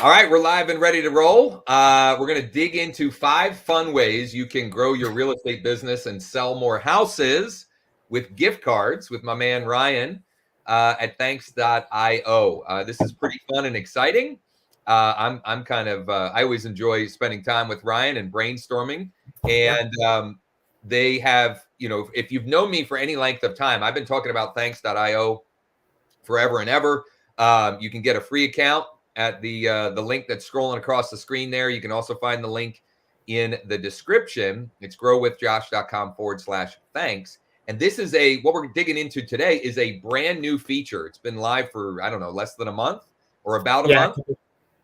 All right, we're live and ready to roll. We're going to dig into 5 fun ways you can grow your real estate business and sell more houses with gift cards with my man Ryan at thanks.io. This is pretty fun and exciting. I'm kind of I always enjoy spending time with Ryan and brainstorming. And they have, if you've known me for any length of time, I've been talking about thanks.io forever and ever. You can get a free account at the link that's scrolling across the screen there. You can also find the link in the description. It's growwithjosh.com/thanks. And this is what we're digging into today is a brand new feature. It's been live for, I don't know, less than a month or about a month.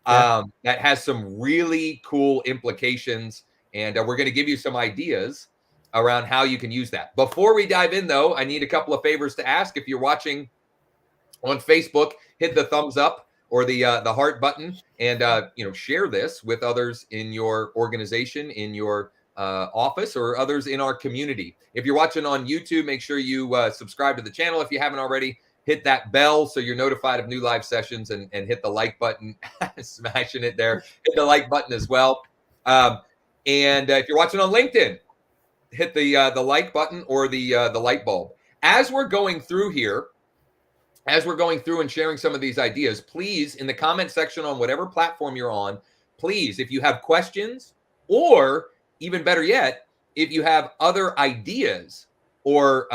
That has some really cool implications. And we're going to give you some ideas around how you can use that. Before we dive in, though, I need a couple of favors to ask. If you're watching on Facebook, hit the thumbs up or the heart button, and share this with others in your organization, in your office, or others in our community. If you're watching on YouTube, make sure you subscribe to the channel if you haven't already. Hit that bell so you're notified of new live sessions, and hit the like button, smashing it there. Hit the like button as well. And if you're watching on LinkedIn, hit the like button or the light bulb. As we're going through and sharing some of these ideas, please, in the comment section on whatever platform you're on, please, if you have questions, or even better yet, if you have other ideas or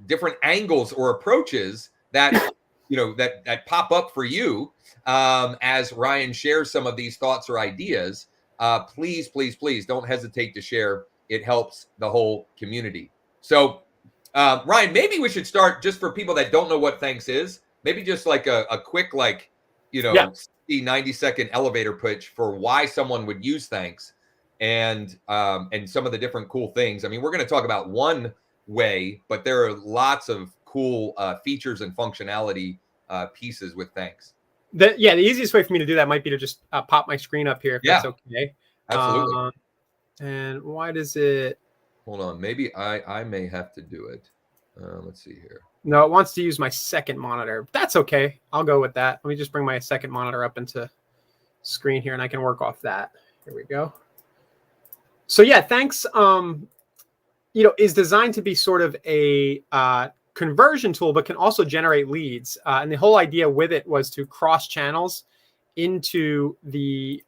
different angles or approaches that that pop up for you as Ryan shares some of these thoughts or ideas, please don't hesitate to share. It helps the whole community. So Ryan, maybe we should start, just for people that don't know what Thanks is, maybe just like a quick 90-second elevator pitch for why someone would use Thanks, and some of the different cool things. I mean, we're going to talk about one way, but there are lots of cool features and functionality pieces with Thanks. The easiest way for me to do that might be to just pop my screen up here, if that's okay. Absolutely. And why does it... Hold on, maybe I may have to do it. Let's see here. No, it wants to use my second monitor. That's okay. I'll go with that. Let me just bring my second monitor up into screen here, and I can work off that. Here we go. So yeah, Thanks is designed to be sort of a conversion tool, but can also generate leads. And the whole idea with it was to cross channels into the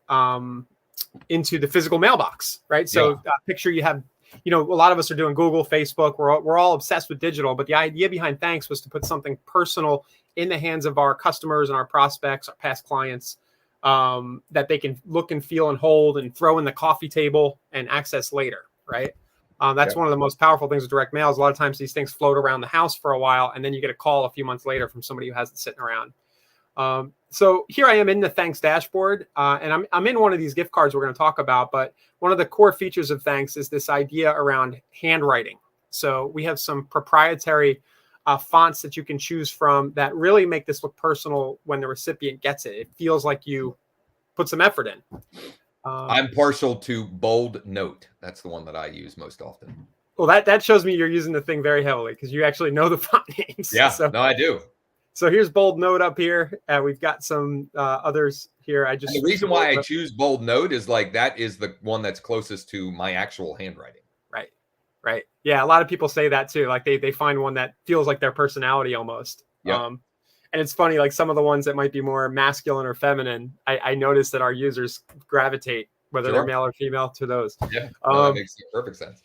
physical mailbox, right? So picture you have, a lot of us are doing Google, Facebook. We're all obsessed with digital, but the idea behind Thanks was to put something personal in the hands of our customers and our prospects, our past clients, that they can look and feel and hold and throw in the coffee table and access later, right? That's one of the most powerful things with direct mail. Is a lot of times these things float around the house for a while, and then you get a call a few months later from somebody who has it sitting around. So here I am in the Thanks dashboard, and I'm in one of these gift cards we're going to talk about. But one of the core features of Thanks is this idea around handwriting. So we have some proprietary fonts that you can choose from that really make this look personal when the recipient gets it. It feels like you put some effort in. I'm partial to Bold Note. That's the one that I use most often. Well, that shows me you're using the thing very heavily because you actually know the font names. Yeah, no, I do. So here's Bold Note up here. We've got some others here. And the reason why I choose Bold Note is that is the one that's closest to my actual handwriting. Right. Yeah, a lot of people say that too. Like they find one that feels like their personality almost. Yeah. And it's funny, like some of the ones that might be more masculine or feminine, I noticed that our users gravitate, whether they're male or female, to those. Yeah, that makes perfect sense.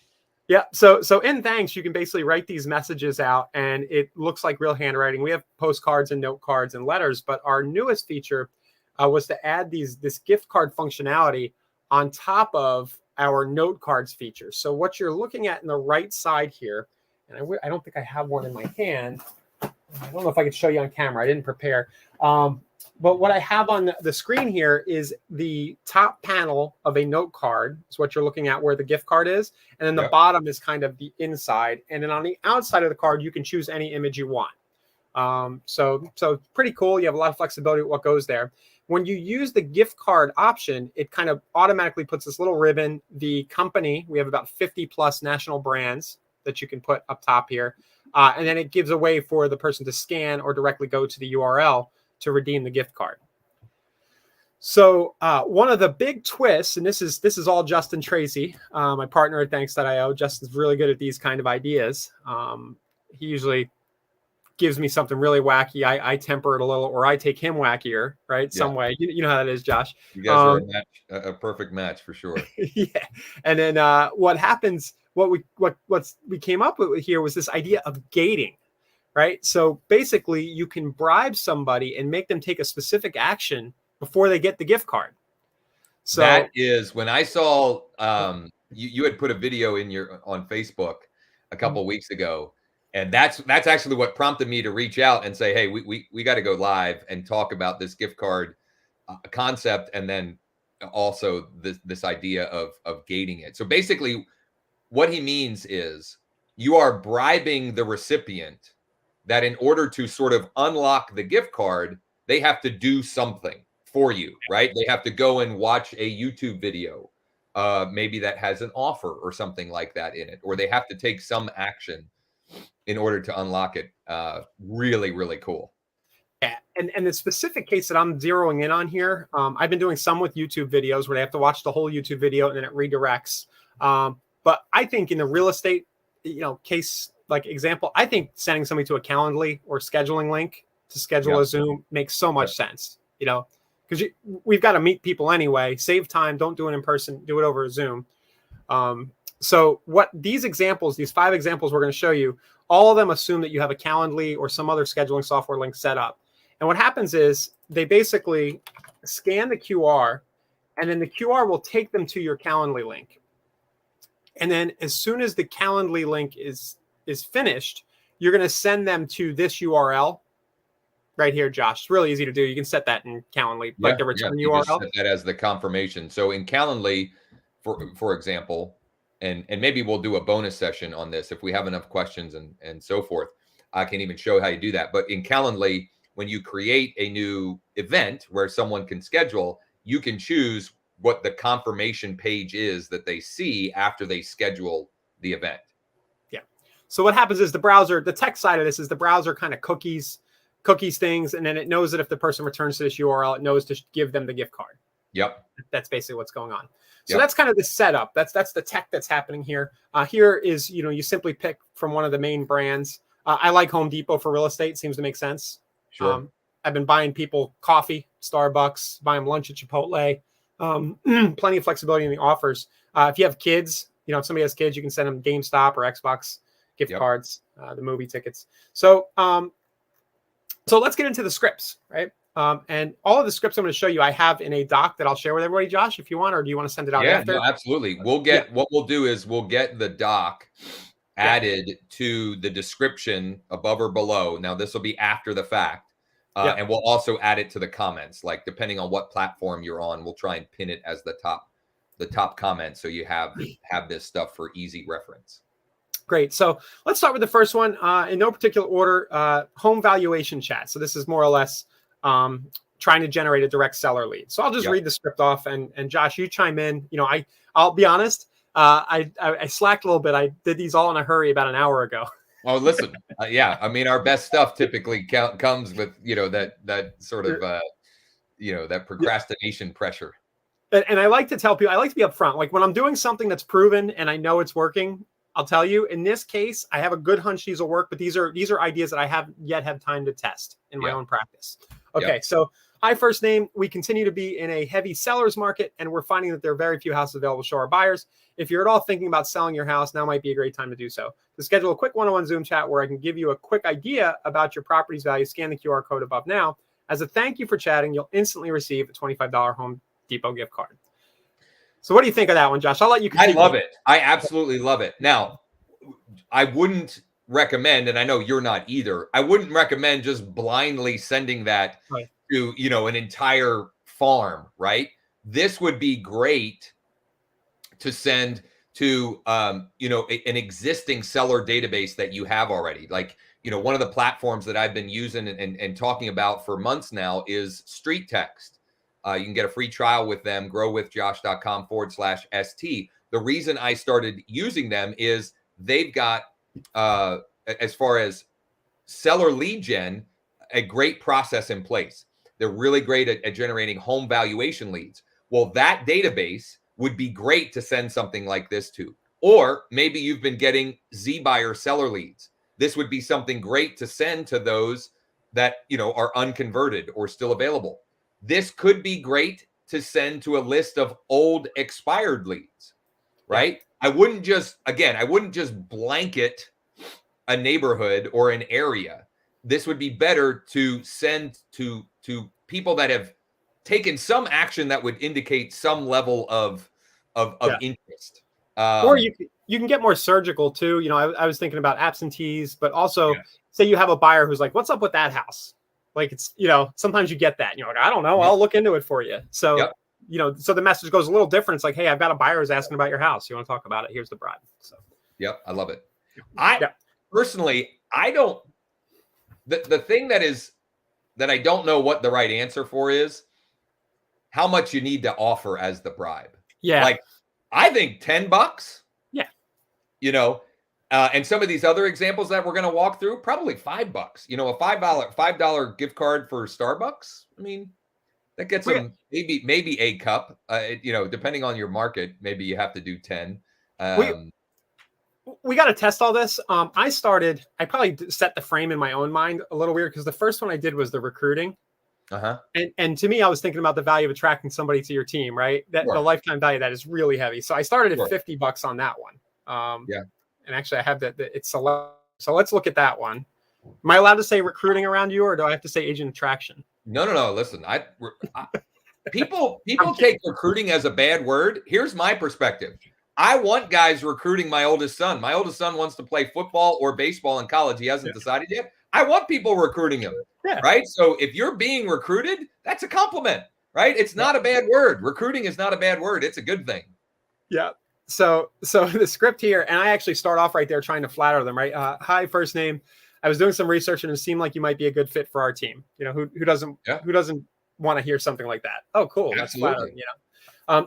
Yeah. So in Thanks, you can basically write these messages out, and it looks like real handwriting. We have postcards and note cards and letters, but our newest feature was to add this gift card functionality on top of our note cards feature. So what you're looking at in the right side here, and I don't think I have one in my hand. I don't know if I could show you on camera. I didn't prepare. But what I have on the screen here is the top panel of a note card. Is what you're looking at, where the gift card is. And then the bottom is kind of the inside. And then on the outside of the card, you can choose any image you want. So pretty cool. You have a lot of flexibility with what goes there. When you use the gift card option, it kind of automatically puts this little ribbon. The company, we have about 50 plus national brands that you can put up top here. And then it gives a way for the person to scan or directly go to the URL to redeem the gift card. So one of the big twists, and this is all Justin Tracy, my partner at Thanks.io. Justin's really good at these kind of ideas. He usually gives me something really wacky. I temper it a little, or I take him wackier, right? Some way. You know how that is, Josh. You guys are a match, a perfect match for sure. Yeah. And then what happens? What we came up with here was this idea of gating, right? So basically, you can bribe somebody and make them take a specific action before they get the gift card. So that is when I saw you had put a video on Facebook a couple weeks ago, and that's actually what prompted me to reach out and say, hey, we got to go live and talk about this gift card concept, and then also this idea of gating it. So basically, what he means is you are bribing the recipient that in order to sort of unlock the gift card, they have to do something for you, right? They have to go and watch a YouTube video, maybe that has an offer or something like that in it, or they have to take some action in order to unlock it. Really, really cool. Yeah, and the specific case that I'm zeroing in on here, I've been doing some with YouTube videos where they have to watch the whole YouTube video and then it redirects. But I think in the real estate, case like example, I think sending somebody to a Calendly or scheduling link to schedule a Zoom makes so much sense. Because we've got to meet people anyway. Save time. Don't do it in person. Do it over Zoom. So what these 5 examples we're going to show you, all of them assume that you have a Calendly or some other scheduling software link set up. And what happens is they basically scan the QR, and then the QR will take them to your Calendly link. And then as soon as the Calendly link is finished, you're going to send them to this URL. Right here, Josh. It's really easy to do. You can set that in Calendly, like the return URL. Just set that as the confirmation. So in Calendly, for example, and maybe we'll do a bonus session on this if we have enough questions and so forth. I can even show how you do that. But in Calendly, when you create a new event where someone can schedule, you can choose what the confirmation page is that they see after they schedule the event. Yeah. So what happens is the tech side of this is the browser kind of cookies things, and then it knows that if the person returns to this URL, it knows to give them the gift card. Yep. That's basically what's going on. So that's kind of the setup. That's the tech that's happening here. Here is, you simply pick from one of the main brands. I like Home Depot for real estate. Seems to make sense. Sure. I've been buying people coffee, Starbucks, buying them lunch at Chipotle. Plenty of flexibility in the offers. If you have kids, if somebody has kids, you can send them GameStop or Xbox gift cards, the movie tickets. So let's get into the scripts, right? And all of the scripts I'm going to show you, I have in a doc that I'll share with everybody, Josh, if you want, or do you want to send it out after? No, absolutely. What we'll do is we'll get the doc added to the description above or below. Now, this will be after the fact. And we'll also add it to the comments, like depending on what platform you're on, we'll try and pin it as the top comment. So you have this stuff for easy reference. Great. So let's start with the first one in no particular order, home valuation chat. So this is more or less trying to generate a direct seller lead. So I'll just read the script off, and Josh, you chime in. I'll be honest. I slacked a little bit. I did these all in a hurry about an hour ago. Oh, listen. I mean, our best stuff typically comes with, that sort of, that procrastination pressure. And I like to tell people, I like to be upfront. Like when I'm doing something that's proven and I know it's working, I'll tell you, in this case, I have a good hunch these will work, but these are ideas that I haven't yet had time to test in my own practice. Okay. So hi, first name. We continue to be in a heavy seller's market, and we're finding that there are very few houses available to show our buyers. If you're at all thinking about selling your house, now might be a great time to do so. To schedule a quick one-on-one Zoom chat where I can give you a quick idea about your property's value, scan the QR code above now. As a thank you for chatting, you'll instantly receive a $25 Home Depot gift card. So what do you think of that one, Josh? I'll let you continue. I love it. I absolutely love it. Now, I wouldn't recommend, and I know you're not either, I wouldn't recommend just blindly sending that to, an entire farm, right? This would be great to send to, an existing seller database that you have already. Like, one of the platforms that I've been using and talking about for months now is Street Text. You can get a free trial with them, growwithjosh.com/ST. The reason I started using them is they've got, as far as seller lead gen, a great process in place. They're really great at generating home valuation leads. Well, that database would be great to send something like this to. Or maybe you've been getting Z buyer seller leads. This would be something great to send to those that, are unconverted or still available. This could be great to send to a list of old expired leads, right? Yeah. I wouldn't just blanket a neighborhood or an area. This would be better to send to people that have taken some action that would indicate some level of interest. Or you can get more surgical too. I was thinking about absentees, but also say you have a buyer who's like, "What's up with that house?" Like it's, sometimes you get that, and you're like, "I don't know, I'll look into it for you." So, so the message goes a little different. It's like, "Hey, I've got a buyer who's asking about your house. You want to talk about it? Here's the bribe." So, I love it. Personally, I don't. The thing that I don't know what the right answer for is how much you need to offer as the bribe. Yeah. Like, I think $10. Yeah. And some of these other examples that we're going to walk through, probably $5. A $5 gift card for Starbucks. I mean, that gets them maybe a cup. Depending on your market, maybe you have to do 10. We got to test all this. I probably set the frame in my own mind a little weird because the first one I did was the recruiting. And to me, I was thinking about the value of attracting somebody to your team, right? That the lifetime value that is really heavy. So I started at $50 on that one. And actually I have it's select. So let's look at that one. Am I allowed to say recruiting around you, or do I have to say agent attraction? No. Listen, people take recruiting as a bad word. Here's my perspective. I want guys recruiting my oldest son. My oldest son wants to play football or baseball in college. He hasn't decided yet. I want people recruiting him, right? So if you're being recruited, that's a compliment, right? It's not a bad word. Recruiting is not a bad word. It's a good thing. Yeah. So the script here, and I actually start off right there trying to flatter them, right? Hi, first name. I was doing some research and it seemed like you might be a good fit for our team. Who doesn't want to hear something like that? Oh, cool. That's flattering,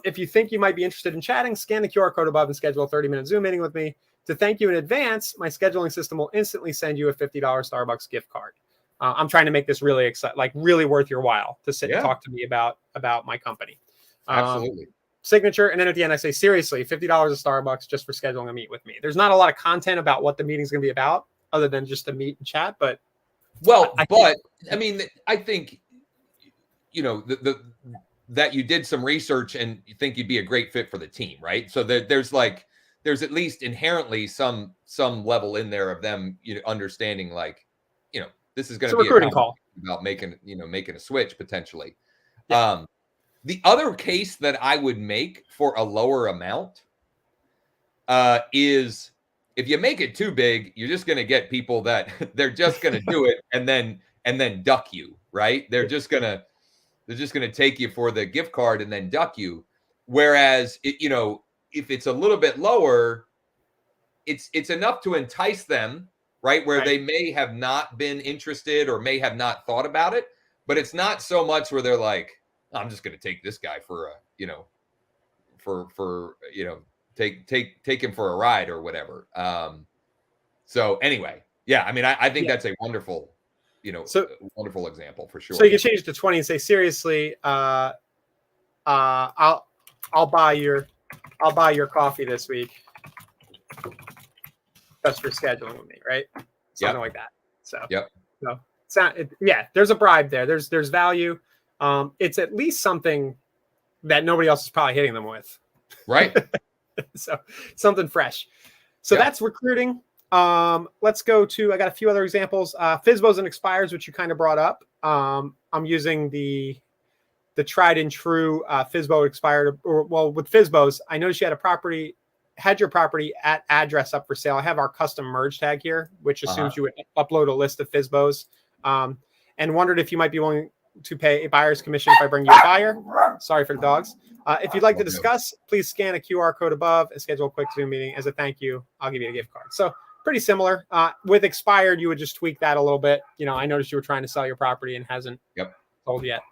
if you think you might be interested in chatting, scan the QR code above and schedule a 30-minute Zoom meeting with me. To thank you in advance, my scheduling system will instantly send you a $50 Starbucks gift card. I'm trying to make this really exciting, like really worth your while to sit and talk to me about my company. Absolutely. Signature. And then at the end, I say, seriously, $50 at Starbucks just for scheduling a meet with me. There's not a lot of content about what the meeting's going to be about other than just to meet and chat. But I think, that you did some research and you think you'd be a great fit for the team, right? So there's at least inherently some level in there of them, understanding this is going to be a recruiting call about making a switch potentially. Yeah. The other case that I would make for a lower amount is if you make it too big, you're just going to get people that they're just going to do it and then duck you, right? They're just going to take you for the gift card and then duck you. Whereas, if it's a little bit lower, it's enough to entice them, right? Where they may have not been interested or may have not thought about it, but it's not so much where they're like, I'm just going to take this guy for take him for a ride or whatever. So anyway, I think that's a wonderful, wonderful example for sure. So you can change it to 20 and say, seriously, I'll buy your coffee this week just for scheduling with me, right? Something like that. So there's a bribe there. There's value. It's at least something that nobody else is probably hitting them with. Right. So something fresh. So that's recruiting. Let's go to, I got a few other examples. FSBOs and expires, which you kind of brought up. I'm using the tried and true FSBO expired, with FSBOs, I noticed you had your property at address up for sale. I have our custom merge tag here, which assumes you would upload a list of FSBOs, and wondered if you might be willing to pay a buyer's commission if I bring you a buyer. Sorry for the dogs. If you'd like to discuss, please scan a QR code above and schedule a quick Zoom meeting. As a thank you, I'll give you a gift card. So pretty similar. With expired, you would just tweak that a little bit. I noticed you were trying to sell your property and hasn't sold yet.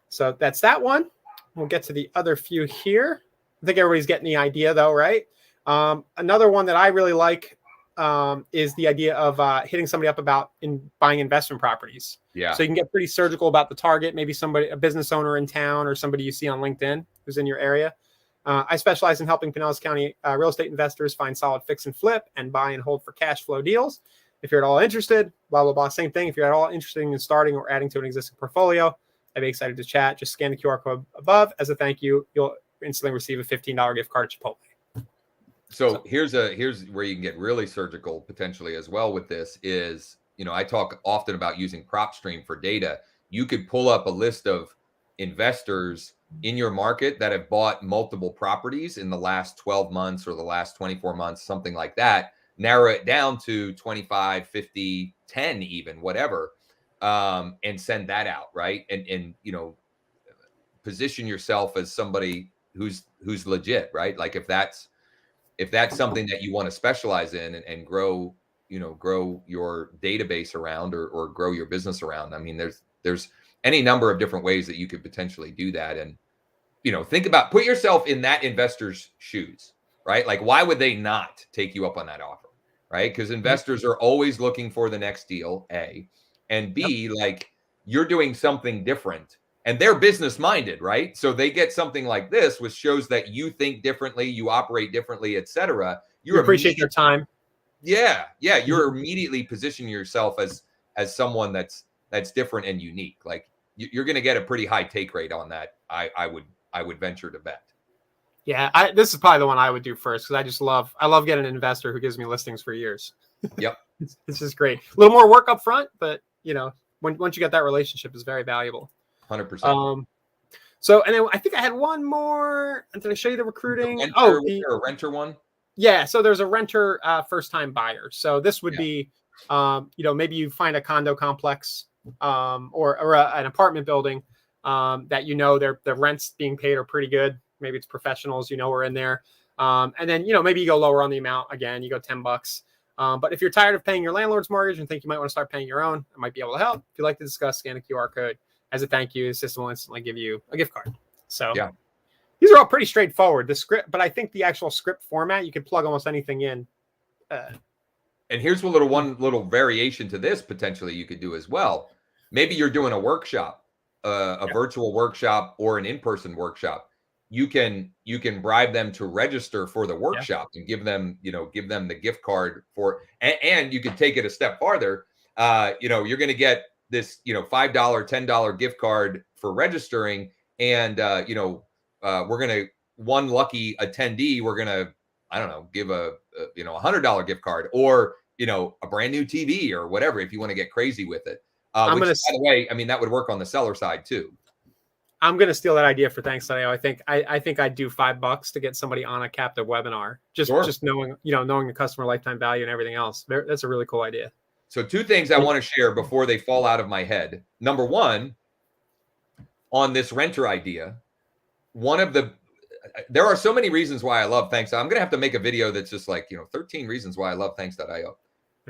So that's that one. We'll get to the other few here. I think everybody's getting the idea though, right? Another one that I really like is the idea of hitting somebody up about buying investment properties. Yeah. So you can get pretty surgical about the target, maybe somebody, a business owner in town or somebody you see on LinkedIn who's in your area. I specialize in helping Pinellas County real estate investors find solid fix and flip and buy and hold for cash flow deals. If you're at all interested, blah, blah, blah, same thing. If you're at all interested in starting or adding to an existing portfolio, I'd be excited to chat. Just scan the QR code above. As a thank you, you'll instantly receive a $15 gift card to Chipotle. So here's where you can get really surgical potentially as well with this is, I talk often about using PropStream for data. You could pull up a list of investors in your market that have bought multiple properties in the last 12 months or the last 24 months, something like that, narrow it down to 25, 50, 10, even whatever, and send that out. Right. And position yourself as somebody who's legit, right? Like if that's something that you want to specialize in and grow, grow your database around or grow your business around. I mean, there's any number of different ways that you could potentially do that. And, put yourself in that investor's shoes, right? Like, why would they not take you up on that offer, right? Because investors are always looking for the next deal, A, and B, like you're doing something different. And they're business minded, right? So they get something like this, which shows that you think differently, you operate differently, etc. You appreciate your time. Yeah. You're immediately positioning yourself as someone that's different and unique. Like you're going to get a pretty high take rate on that. I would venture to bet. Yeah, this is probably the one I would do first because I love getting an investor who gives me listings for years. Yep, it's just great. A little more work up front, but once you get that relationship, is very valuable. 100%. So, and then I think I had one more. Did I show you the recruiting? A renter one. Yeah. So there's a renter first time buyer. So this would be, maybe you find a condo complex or an apartment building that their rents being paid are pretty good. Maybe it's professionals are in there, and then maybe you go lower on the amount again. You go $10. But if you're tired of paying your landlord's mortgage and think you might want to start paying your own, I might be able to help. If you'd like to discuss, scan a QR code. As a thank you, the system will instantly give you a gift card. So these are all pretty straightforward. The script, but I think the actual script format, you could plug almost anything in. And here's one little variation to this potentially you could do as well. Maybe you're doing a workshop, a virtual workshop or an in-person workshop. You can bribe them to register for the workshop and give them the gift card for, and you could take it a step farther. You're going to get this, $5, $10 gift card for registering. And, we're going to, one lucky attendee, we're going to, I don't know, give a $100 gift card or, a brand new TV or whatever, if you want to get crazy with it. By the way, I mean, that would work on the seller side too. I'm going to steal that idea for Thanks.io. I think I'd do $5 to get somebody on a captive webinar. Just knowing the customer lifetime value and everything else. That's a really cool idea. So 2 things I want to share before they fall out of my head. Number one, on this renter idea, there are so many reasons why I love Thanks. I'm going to have to make a video that's just like, 13 reasons why I love Thanks.io.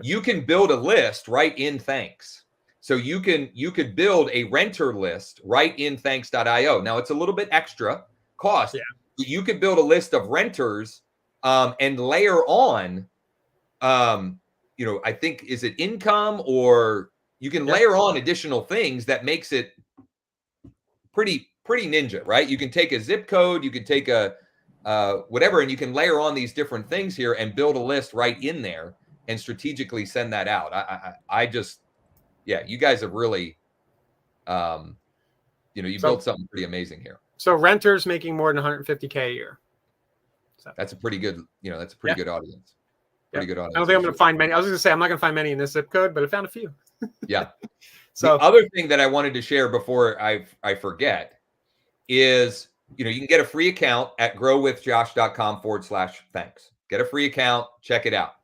You can build a list right in Thanks. So you could build a renter list right in Thanks.io. Now it's a little bit extra cost. But you could build a list of renters and layer on I think, is it income, or you can layer on additional things that makes it pretty ninja, right? You can take a zip code, you can take a whatever, and you can layer on these different things here and build a list right in there and strategically send that out. I just, you guys have really, built something pretty amazing here. So renters making more than $150K a year. So that's a pretty good, that's a pretty good audience. Pretty good audience. I don't think I'm going to find many. I was going to say I'm not going to find many in this zip code, but I found a few. Yeah. So the other thing that I wanted to share before I forget is, you can get a free account at growwithjosh.com/thanks. Get a free account. Check it out.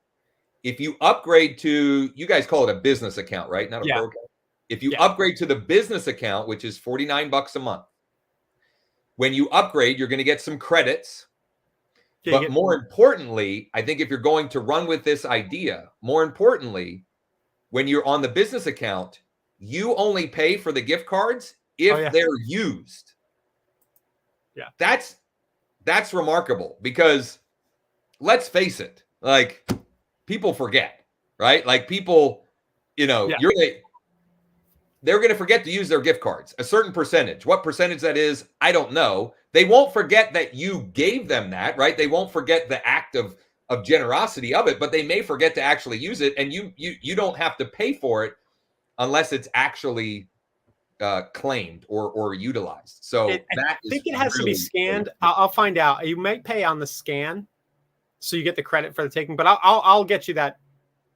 If you upgrade to, you guys call it a business account, right? Not a pro account. If you upgrade to the business account, which is $49 a month, when you upgrade, you're going to get some credits. But more importantly, I think if you're going to run with this idea, more importantly, when you're on the business account, you only pay for the gift cards if they're used. Yeah. That's remarkable because let's face it, like people forget, right? Like people, they're going to forget to use their gift cards, a certain percentage. What percentage that is, I don't know. They won't forget that you gave them that, right? They won't forget the act of generosity of it, but they may forget to actually use it, and you don't have to pay for it unless it's actually claimed or utilized. So I think it has to be scanned. Really I'll find out. You might pay on the scan, so you get the credit for the taking. But I'll get you that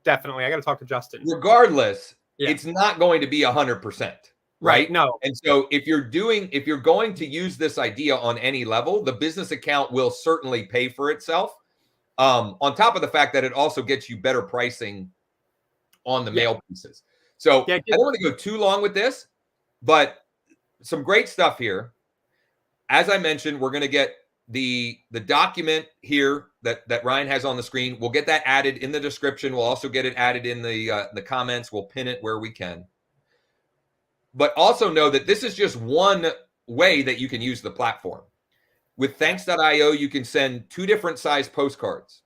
definitely. I got to talk to Justin. Regardless, it's not going to be 100%, right? No. And so if you're going to use this idea on any level, the business account will certainly pay for itself. On top of the fact that it also gets you better pricing on the mail pieces. So I don't want to go too long with this, but some great stuff here. As I mentioned, we're going to get the document here that Ryan has on the screen. We'll get that added in the description. We'll also get it added in the comments. We'll pin it where we can. But also know that this is just one way that you can use the platform. With thanks.io, you can send 2 different size postcards.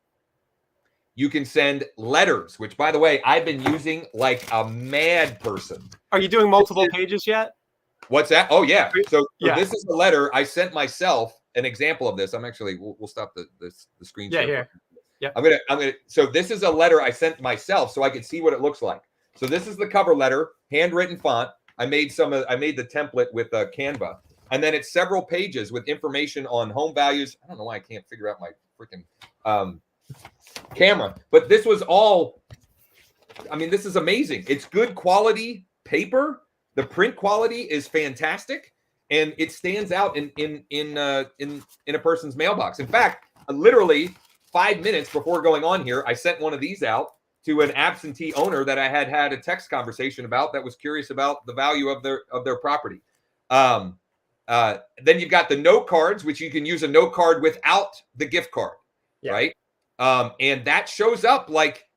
You can send letters, which, by the way, I've been using like a mad person. Are you doing multiple pages yet? What's that? Oh, yeah. So this is the letter I sent myself. An example of this. I'm actually, we'll stop the screen share. Yeah. I'm gonna. So this is a letter I sent myself, so I could see what it looks like. So this is the cover letter, handwritten font. I made the template with Canva, and then it's several pages with information on home values. I don't know why I can't figure out my freaking camera, but this was all. I mean, this is amazing. It's good quality paper. The print quality is fantastic, and it stands out in a person's mailbox. In fact, literally 5 minutes before going on here, I sent one of these out to an absentee owner that I had a text conversation about that was curious about the value of their property. Then you've got the note cards, which you can use a note card without the gift card, right? And that shows up like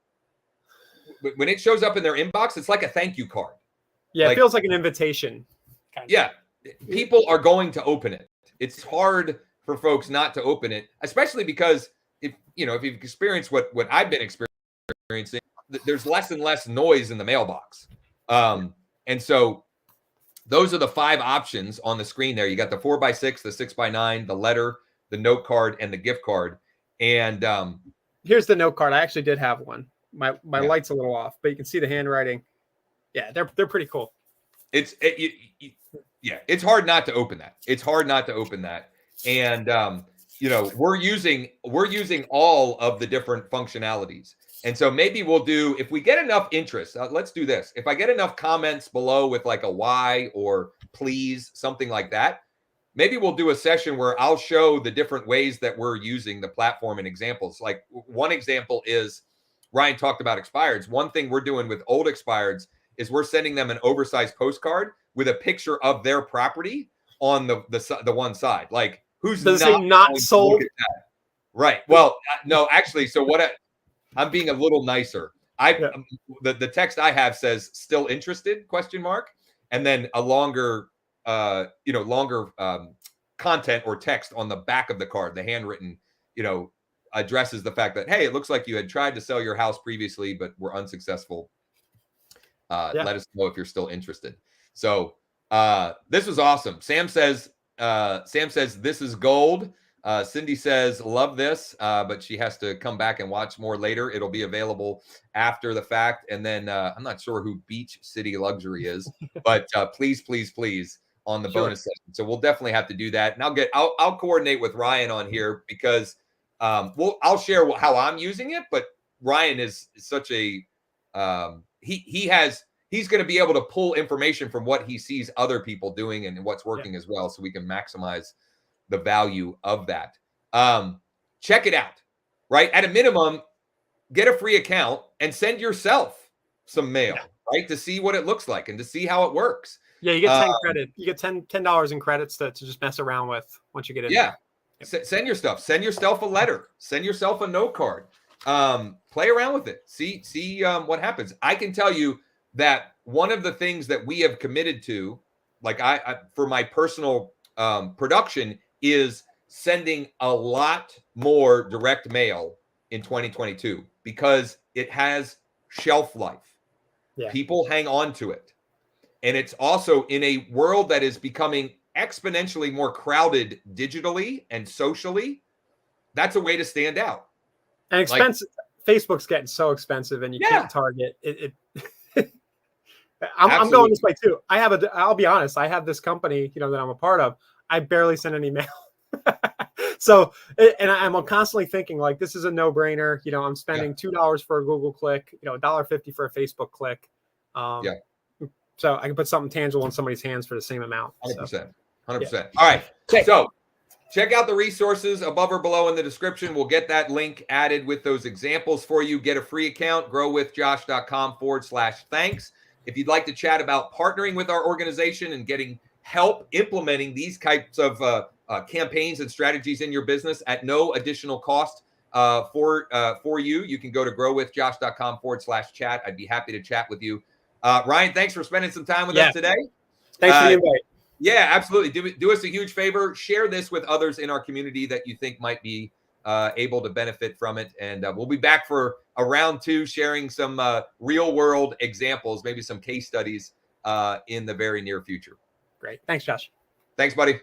when it shows up in their inbox, it's like a thank you card. Yeah, it feels like an invitation. People are going to open it. It's hard for folks not to open it, especially because if you've experienced what I've been experiencing, there's less and less noise in the mailbox. And so those are the 5 options on the screen there. You got the 4x6, the 6x9, the letter, the note card, and the gift card. And here's the note card. I actually did have one. My light's a little off, but you can see the handwriting. Yeah, they're pretty cool. It's hard not to open that. It's hard not to open that. And we're using all of the different functionalities. And so maybe we'll do, if we get enough interest, let's do this. If I get enough comments below with like a why or please, something like that, maybe we'll do a session where I'll show the different ways that we're using the platform and examples. Like one example is Ryan talked about expireds. One thing we're doing with old expireds is we're sending them an oversized postcard with a picture of their property on the one side. Like who's not sold? Right. Well, no, actually. So I'm being a little nicer. The text I have says still interested ? And then a longer content or text on the back of the card, the handwritten, addresses the fact that, hey, it looks like you had tried to sell your house previously, but were unsuccessful. Let us know if you're still interested. So this was awesome. Sam says this is gold. Cindy says, love this, but she has to come back and watch more later. It'll be available after the fact. And then I'm not sure who Beach City Luxury is, but please on the bonus session. So we'll definitely have to do that. And I'll coordinate with Ryan on here because I'll share how I'm using it, but Ryan is such a he's going to be able to pull information from what he sees other people doing and what's working as well, so we can maximize the value of that. Check it out, right? At a minimum, get a free account and send yourself some mail, right? To see what it looks like and to see how it works. Yeah, you get 10 credit. You get $10 in credits to just mess around with once you get in. Yeah. Send your stuff. Send yourself a letter. Send yourself a note card. Play around with it. See what happens. I can tell you that one of the things that we have committed to, like I for my personal production, is sending a lot more direct mail in 2022 because it has shelf life. Yeah. People hang on to it. And it's also in a world that is becoming exponentially more crowded digitally and socially. That's a way to stand out. And expensive. Facebook's getting so expensive, and you can't target it. I'm going this way too. I'll be honest. I have this company, that I'm a part of. I barely send an email. So, and I'm constantly thinking like, this is a no brainer. I'm spending $2 for a Google click, $1.50 for a Facebook click. So I can put something tangible in somebody's hands for the same amount. 100%. 100%. All right. Okay. So check out the resources above or below in the description. We'll get that link added with those examples for you. Get a free account, growwithjosh.com/thanks. If you'd like to chat about partnering with our organization and getting help implementing these types of campaigns and strategies in your business at no additional cost for you, you can go to growwithjosh.com/chat. I'd be happy to chat with you. Ryan, thanks for spending some time with us today. Thanks for the invite. Yeah, absolutely. Do us a huge favor. Share this with others in our community that you think might be able to benefit from it. And we'll be back for a round 2, sharing some real world examples, maybe some case studies in the very near future. Great. Thanks, Josh. Thanks, buddy.